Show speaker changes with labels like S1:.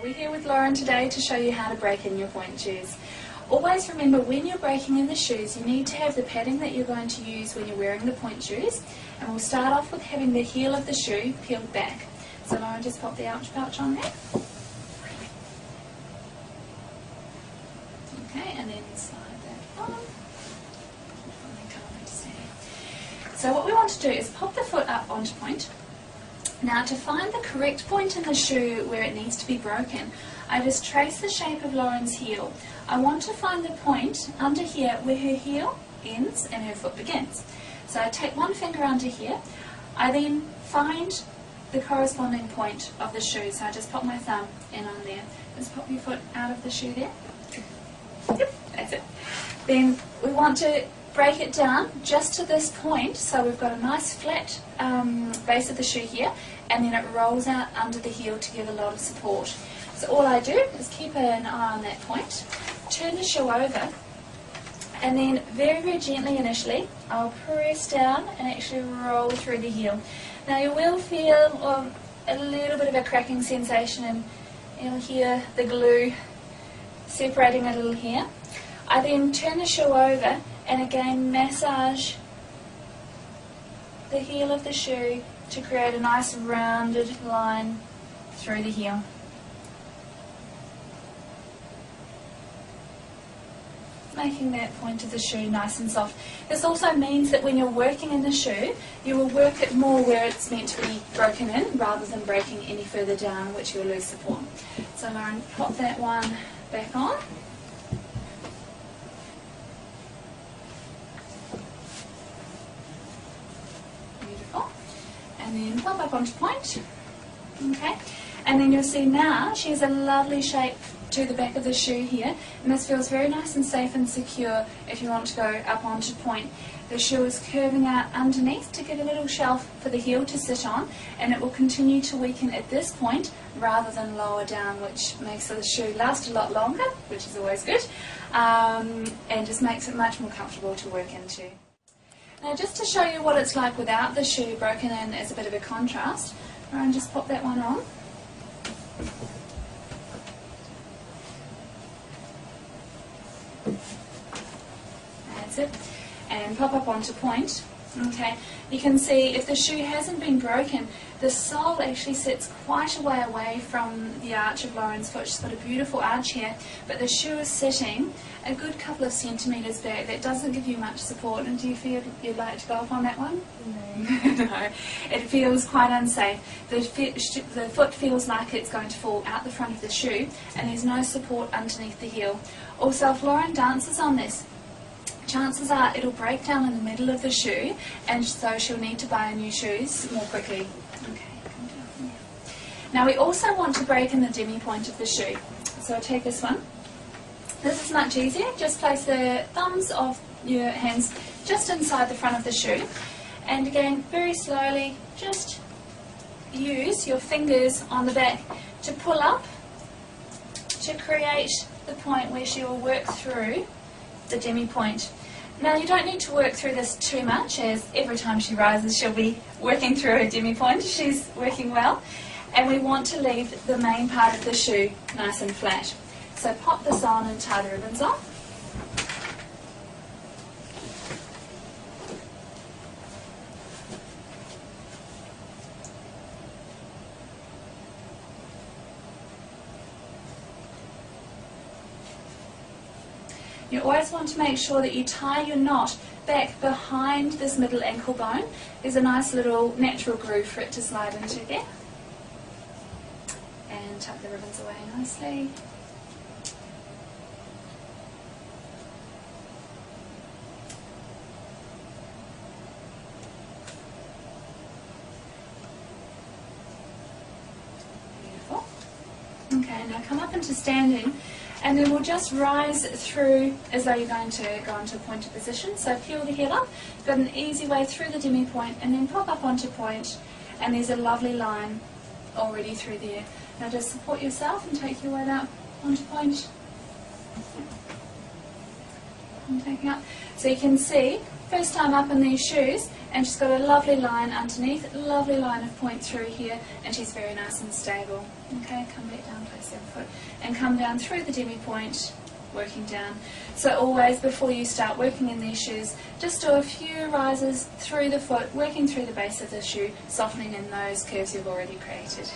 S1: We're here with Lauren today to show you how to break in your pointe shoes. Always remember, when you're breaking in the shoes, you need to have the padding that you're going to use when you're wearing the pointe shoes. And we'll start off with having the heel of the shoe peeled back. So Lauren, just pop the ouch pouch on there. Okay, and then slide that on. So what we want to do is pop the foot up onto pointe. Now, to find the correct point in the shoe where it needs to be broken, I just trace the shape of Lauren's heel. I want to find the point under here where her heel ends and her foot begins. So I take one finger under here. I then find the corresponding point of the shoe. So I just pop my thumb in on there. Just pop your foot out of the shoe there. Yep, that's it. Then we want to break it down just to this point, so we've got a nice flat base of the shoe here, and then it rolls out under the heel to give a lot of support. So all I do is keep an eye on that point, turn the shoe over, and then very, very gently initially I'll press down and actually roll through the heel. Now you will feel a little bit of a cracking sensation, and you'll hear the glue separating a little here. I then turn the shoe over and again massage the heel of the shoe to create a nice rounded line through the heel. Making that point of the shoe nice and soft. This also means that when you're working in the shoe, you will work it more where it's meant to be broken in rather than breaking any further down, which you'll lose support. So Lauren, pop that one back on. And then pop up onto pointe. Okay, and then you'll see now she has a lovely shape to the back of the shoe here, and this feels very nice and safe and secure if you want to go up onto pointe. The shoe is curving out underneath to give a little shelf for the heel to sit on, and it will continue to weaken at this point rather than lower down, which makes the shoe last a lot longer, which is always good, and just makes it much more comfortable to work into. Now, just to show you what it's like without the shoe broken in as a bit of a contrast, and just pop that one on. That's it. And pop up onto pointe. Okay, you can see if the shoe hasn't been broken, the sole actually sits quite a way away from the arch of Lauren's foot. She's got a beautiful arch here, but the shoe is sitting a good couple of centimetres back. That doesn't give you much support. And do you feel you'd like to go off on that one? No. No, it feels quite unsafe. The foot feels like it's going to fall out the front of the shoe, and there's no support underneath the heel. Also, if Lauren dances on this, chances are it'll break down in the middle of the shoe, and so she'll need to buy new shoes more quickly. Okay, come down here. Now we also want to break in the demi-pointe of the shoe. So I'll take this one. This is much easier. Just place the thumbs of your hands just inside the front of the shoe, and again, very slowly, just use your fingers on the back to pull up to create the point where she will work through the demi-pointe. Now, you don't need to work through this too much, as every time she rises she'll be working through her demi-pointe. She's working well, and we want to leave the main part of the shoe nice and flat. So pop this on and tie the ribbons on. You always want to make sure that you tie your knot back behind this middle ankle bone. There's a nice little natural groove for it to slide into there. And tuck the ribbons away nicely. Beautiful. Okay, now come up into standing. And then we'll just rise through as though you're going to go into a pointed position. So peel the heel up, got an easy way through the demi-pointe, and then pop up onto pointe, and there's a lovely line already through there. Now just support yourself and take your weight up onto pointe. I'm taking up. So you can see, first time up in these shoes, and she's got a lovely line underneath, lovely line of point through here, and she's very nice and stable. Okay, come back down, place your foot, and come down through the demi-point, working down. So always, before you start working in these shoes, just do a few rises through the foot, working through the base of the shoe, softening in those curves you've already created.